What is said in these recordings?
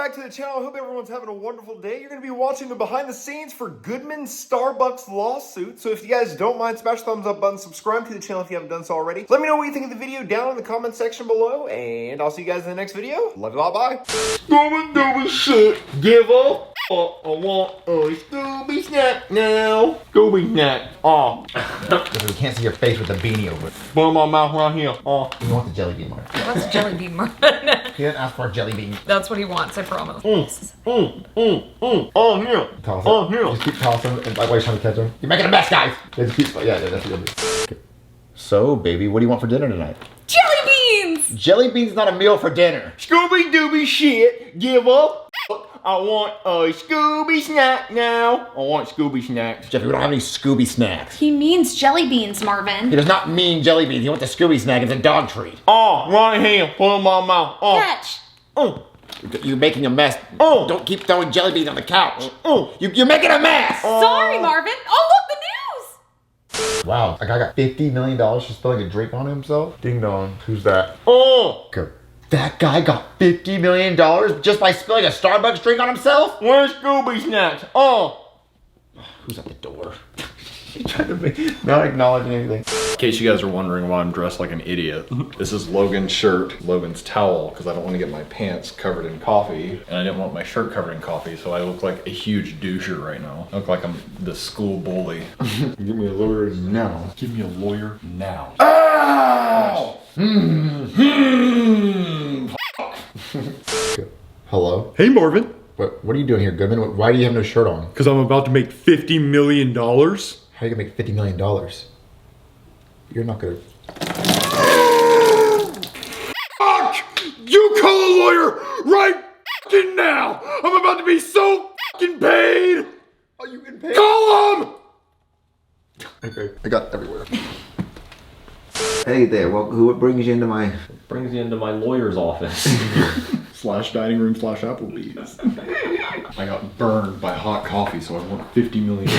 back to the channel. I hope everyone's having a wonderful day. You're going to be watching the behind the scenes for Goodman's Starbucks lawsuit. So if you guys don't mind, smash the thumbs up button, subscribe to the channel if you haven't done so already. Let me know what you think of the video down in the comment section below, and I'll see you guys in the next video. Love you all, bye. Scooby-Dooby shit, give up. I want a Scooby snack now. Scooby snack. We can't see your face with the beanie over it. Put my mouth right here. You want the jelly bean, Mark. What's jelly bean, Mark? He didn't ask for a jelly bean. That's what he wants, I promise. Oh, here. Toss it. Oh, here. Just keep tossing and like while you're trying to catch him. You're making a mess, guys. Just keep, yeah, that's what you'll do. Okay. So, baby, what do you want for dinner tonight? Jelly beans! Jelly beans not a meal for dinner. Scooby-Dooby shit, give up. I want a Scooby snack now. I want Scooby snacks. Jeffy, we don't have any Scooby snacks. He means jelly beans, Marvin. He does not mean jelly beans. He wants a Scooby snack. It's a dog treat. Oh, right here. Put in my mouth. Catch! You're making a mess. Don't keep throwing jelly beans on the couch. You're making a mess. Sorry, Marvin. Oh, look, the news! Wow, a guy got $50 million for spilling a drink on himself? Ding dong. Who's that? Okay. That guy got $50 million just by spilling a Starbucks drink on himself? Where's Scooby snacks? Who's at the door? He's trying to be not acknowledging anything. In case you guys are wondering why I'm dressed like an idiot, this is Logan's shirt, Logan's towel, because I don't want to get my pants covered in coffee, and I didn't want my shirt covered in coffee, so I look like a huge doucher right now. I look like I'm the school bully. Give me a lawyer now. Give me a lawyer now. Ow! Hello? Hey Marvin, What are you doing here, Goodman? Why do you have no shirt on? because I'm about to make $50 million. How are you gonna make $50 million? You're not gonna... Fuck! You call a lawyer right fucking now! I'm about to be so fucking paid! Oh, you can pay? Call him! Okay, I got everywhere. Hey there, well, who brings you into my... Brings you into my lawyer's office. / dining room / Applebee's. I got burned by hot coffee, so I want $50 million.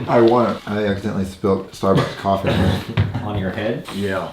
I accidentally spilled Starbucks coffee on me. On your head? Yeah.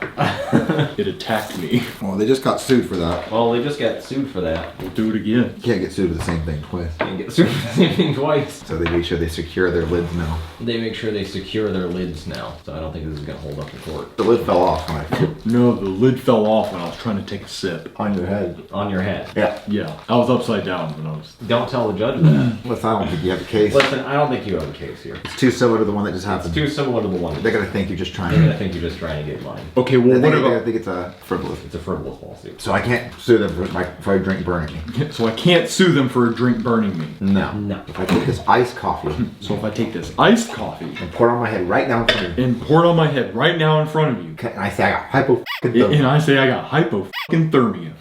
It attacked me. Well, they just got sued for that. Well, they just got sued for that. We'll do it again. You can't get sued for the same thing twice. And get sued for the same thing twice. So they make sure they secure their lids now. They make sure they secure their lids now, so I don't think this is gonna hold up in court. The lid fell off when I... No, the lid fell off when I was trying to take a sip. On your head. On your head. Yeah. Yeah, I was upside down when I was... Don't tell the judge that. Listen, I don't think you have a case. Listen, I don't think you have a case here. It's too similar to the one that just happened. Too similar to the one. They're gonna think you're just trying They're gonna to... think you're just trying to get money. Okay, well, what I about... think it's a frivolous. It's a frivolous lawsuit. So I can't sue them for a drink burning me. So I can't sue them for a drink burning me. No. No. If I take this iced coffee So if I take this iced coffee and pour it on my head right now in front of you, and pour it on my head right now in front of you, and I say I got hypothermia. and I say I got hypothermia,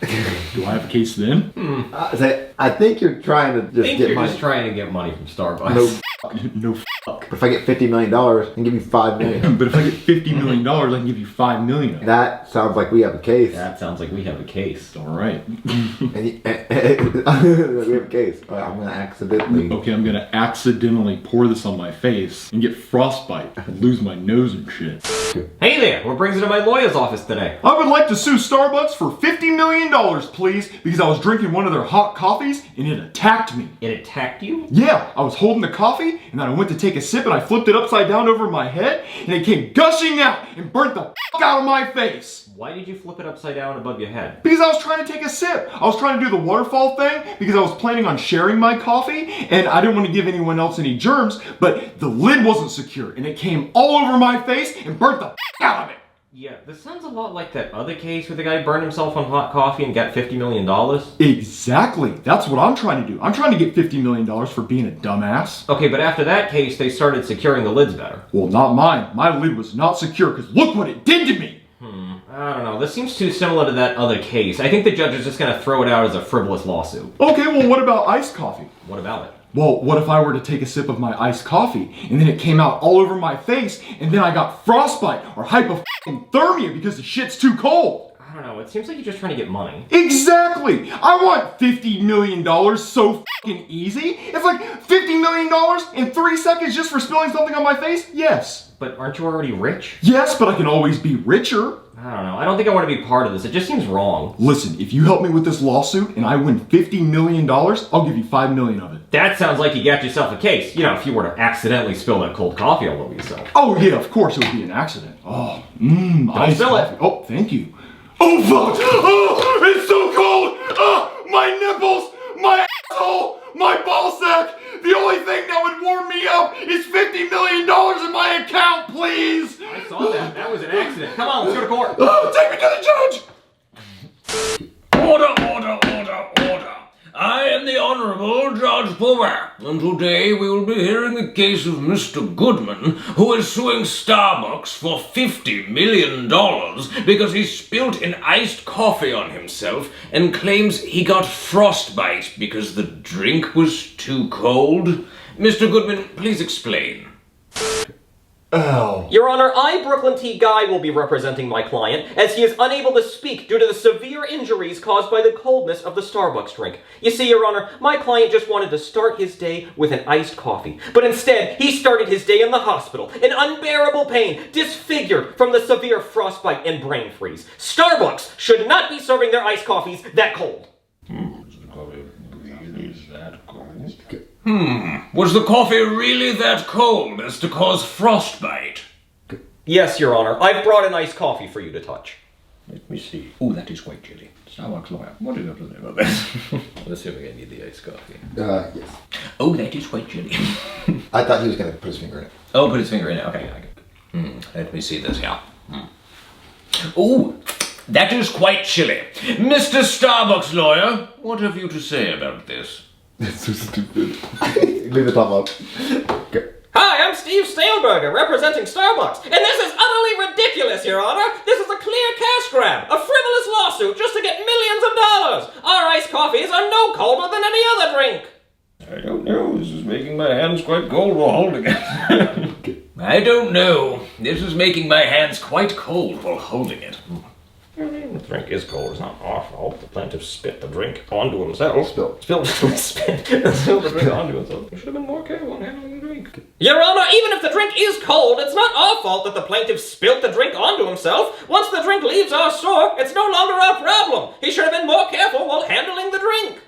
do I have a case then? I think you're trying to I just think get you're money. just trying to get money from Starbucks. No. No But if I get $50 million and give you $5 million, But if I get $50 million, I can give you $5 million of it. that sounds like we have a case. That sounds like we have a case. All right. We have a case. I'm gonna accidentally. Okay, I'm gonna accidentally pour this on my face and get frostbite and lose my nose and shit. Hey there! What brings you to my lawyer's office today? I would like to sue Starbucks for $50 million, please, because I was drinking one of their hot coffees and it attacked me. It attacked you? Yeah, I was holding the coffee and then I went to take a sip and I flipped it upside down over my head and it came gushing out and burnt the fuck out of my face. Why did you flip it upside down above your head? Because I was trying to take a sip. I was trying to do the waterfall thing because I was planning on sharing my coffee and I didn't want to give anyone else any germs, but the lid wasn't secure and it came all over my face and burnt the fuck out of it. Yeah, this sounds a lot like that other case where the guy burned himself on hot coffee and got $50 million. Exactly. That's what I'm trying to do. I'm trying to get $50 million for being a dumbass. Okay, but after that case, they started securing the lids better. Well, not mine. My lid was not secure because look what it did to me. I don't know, this seems too similar to that other case. I think the judge is just gonna throw it out as a frivolous lawsuit. Okay, well, what about iced coffee? What about it? Well, what if I were to take a sip of my iced coffee and then it came out all over my face and then I got frostbite or hypothermia because the shit's too cold? I don't know, it seems like you're just trying to get money. Exactly! I want $50 million so fucking easy. It's like $50 million in 3 seconds just for spilling something on my face? Yes. But aren't you already rich? Yes, but I can always be richer. I don't know. I don't think I want to be part of this. It just seems wrong. Listen, if you help me with this lawsuit and I win $50 million, I'll give you $5 million of it. That sounds like you got yourself a case. You know, if you were to accidentally spill that cold coffee all over yourself. Oh yeah, of course it would be an accident. Oh, iced spill it. coffee. Oh, thank you. Oh fuck! Oh, it's so cold! Oh, my nipples! My asshole! My ball sack! The only thing that would warm me up is $50 million in my account, please! I saw that. That was an accident. Come on, let's go to court. Oh, take me to the judge! Order. I am the Honorable Judge Palmer, and today we will be hearing the case of Mr. Goodman, who is suing Starbucks for $50 million because he spilt an iced coffee on himself and claims he got frostbite because the drink was too cold. Mr. Goodman, please explain. Oh. Your Honor, I, Brooklyn T. Guy, will be representing my client, as he is unable to speak due to the severe injuries caused by the coldness of the Starbucks drink. You see, Your Honor, my client just wanted to start his day with an iced coffee, but instead, he started his day in the hospital, in unbearable pain, disfigured from the severe frostbite and brain freeze. Starbucks should not be serving their iced coffees that cold. Was the coffee really that cold as to cause frostbite? Yes, Your Honor, I've brought an iced coffee for you to touch. Let me see. Oh, that is quite chilly. Starbucks lawyer, what do you have to say about this? I'm assuming I need the iced coffee. Yes. Oh, that is quite chilly. I thought he was gonna put his finger in it. Oh, put his finger in it. Okay. Let me see this here. Oh, that is quite chilly. Mr. Starbucks lawyer, what have you to say about this? It's so stupid. Leave the thumb up. Okay. Hi, I'm Steve Staleberger, representing Starbucks, and this is utterly ridiculous, Your Honor. This is a clear cash grab, a frivolous lawsuit just to get millions of dollars. Our iced coffees are no colder than any other drink. I don't know. This is making my hands quite cold while holding it. I don't know. This is making my hands quite cold while holding it. The drink is cold. It's not our fault. The plaintiff spit the drink onto himself. Spilled the drink onto himself. You should have been more careful in handling the drink. Your Honor, even if the drink is cold, it's not our fault that the plaintiff spilt the drink onto himself. Once the drink leaves our store, it's no longer our problem. He should have been more careful while handling the drink.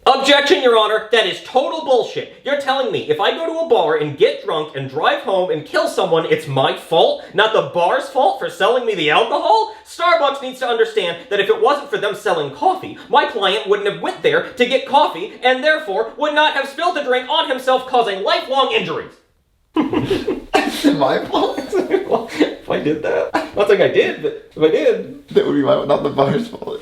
Objection, Your Honor. That is total bullshit. You're telling me if I go to a bar and get drunk and drive home and kill someone, it's my fault, not the bar's fault for selling me the alcohol? Starbucks needs to understand that if it wasn't for them selling coffee, my client wouldn't have went there to get coffee and therefore would not have spilled the drink on himself, causing lifelong injuries. It's my fault. If I did that. Not saying I did, but if I did. That would be my, not the bar's fault.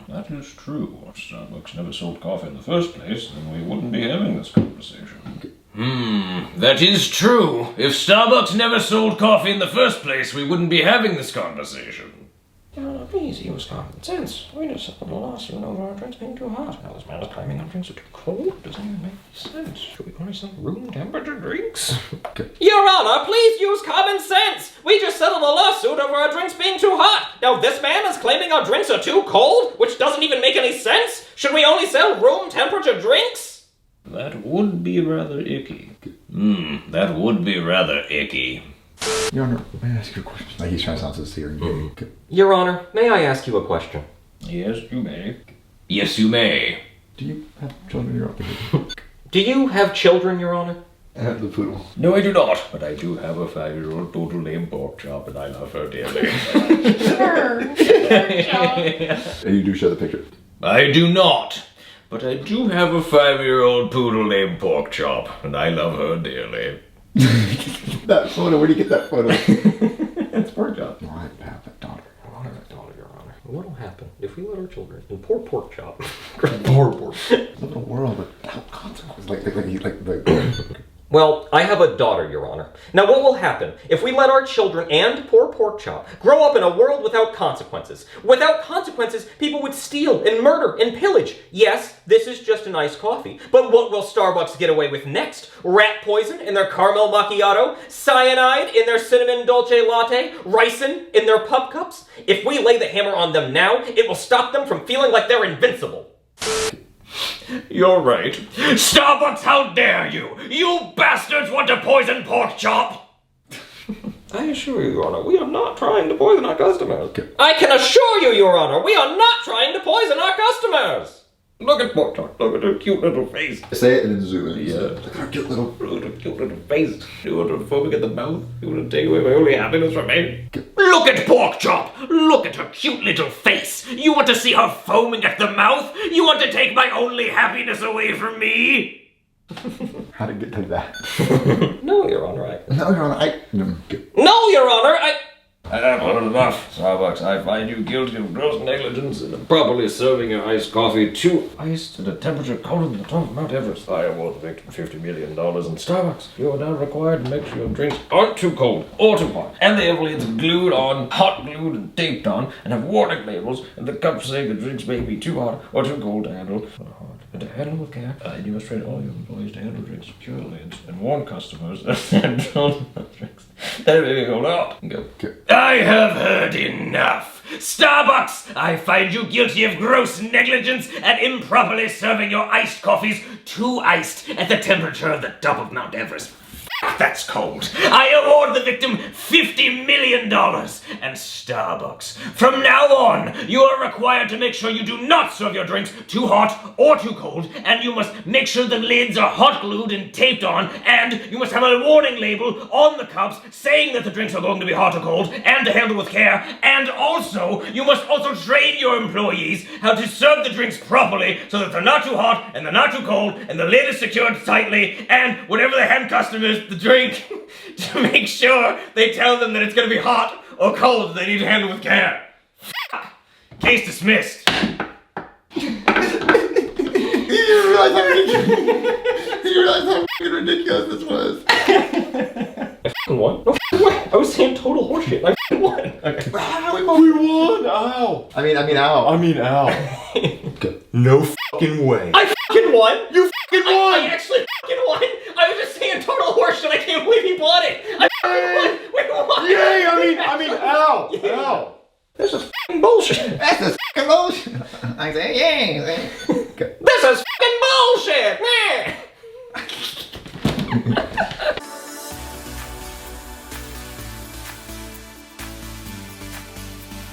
That is true. If Starbucks never sold coffee in the first place, then we wouldn't be having this conversation. That is true. If Starbucks never sold coffee in the first place, we wouldn't be having this conversation. Please use common sense. We just settled a lawsuit over our drinks being too hot. Now this man is claiming our drinks are too cold. Doesn't even make sense. Should we only sell room temperature drinks? Your Honor, please use common sense. We just settled a lawsuit over our drinks being too hot. Now this man is claiming our drinks are too cold, which doesn't even make any sense. Should we only sell room temperature drinks? That would be rather icky. That would be rather icky. Your Honor, may I ask you a question? Like he's trying to sound sincere. Okay. Your Honor, may I ask you a question? Yes, you may. Yes, you may. Do you have children, Your Honor? Do you have children, Your Honor? I have the poodle. No, I do not, but I do have a 5-year-old total lame pork chop, and I love her dearly. And you do show the picture. I do not, but I do have a 5-year-old poodle named Pork Chop, and I love her dearly. That photo, where do you get that photo? That's Pork Chop. Well, I have a daughter. I want a daughter, Your Honor. What will happen if we let our children and poor pork chop? Poor. Live in a world without consequences. Like Well, I have a daughter, Your Honor. Now what will happen if we let our children and poor pork chop grow up in a world without consequences? Without consequences, people would steal and murder and pillage. Yes, this is just an iced coffee, but what will Starbucks get away with next? Rat poison in their caramel macchiato? Cyanide in their cinnamon dolce latte? Ricin in their pup cups? If we lay the hammer on them now, it will stop them from feeling like they're invincible. You're right. Starbucks, how dare you! You bastards want to poison Pork Chop! I assure you, Your Honor, we are not trying to poison our customers. I can assure you, Your Honor, we are not trying to poison our customers. Look at Pork Chop. Look at her cute little face. Say it and then zoom in. Yeah. Look at her cute little. Look at her cute little face. You want to foaming at the mouth? You want to take away my only happiness from me? Look at Pork Chop! Look at her cute little face! You want to see her foaming at the mouth? You want to take my only happiness away from me? How to get to that? No, Your Honor, No, Your Honor, No, Your Honor, I have heard enough, Starbucks. I find you guilty of gross negligence in improperly serving your iced coffee too iced at a temperature colder than the top of Mount Everest. I award the victim $50 million in Starbucks. You are now required to make sure your drinks aren't too cold or too hot, and they have lids glued on, hot glued and taped on, and have warning labels, and the cups say the drinks may be too hot or too cold to handle, or hot. And to handle with care, and you must train all your employees to handle drinks with secure lids, and warn customers that don't drinks that may be cold out. Go. I have heard enough. Starbucks, I find you guilty of gross negligence and improperly serving your iced coffees too iced at the temperature of the top of Mount Everest. That's cold. I award the victim $50 million. And Starbucks, from now on, you are required to make sure you do not serve your drinks too hot or too cold, and you must make sure the lids are hot glued and taped on, and you must have a warning label on the cups saying that the drinks are going to be hot or cold, and to handle with care, and also, you must also train your employees how to serve the drinks properly so that they're not too hot, and they're not too cold, and the lid is secured tightly, and whenever they hand customers the drink, to make sure they tell them that it's going to be hot or cold, they need to handle with care. Case dismissed. You realize how fucking ridiculous this was? I won. No way. I was saying total horseshit. I won. Okay. We won! Ow! I mean, ow. Okay. No fucking way. I fucking won. You fucking won! I actually fucking won. I was just saying total horseshit. I can't believe he won it. I fucking won. We won. Yay! I mean, ow! Yeah. Ow! This is fucking bullshit. That's just fucking bullshit. I say, yay. Okay. This is fucking bullshit. Man.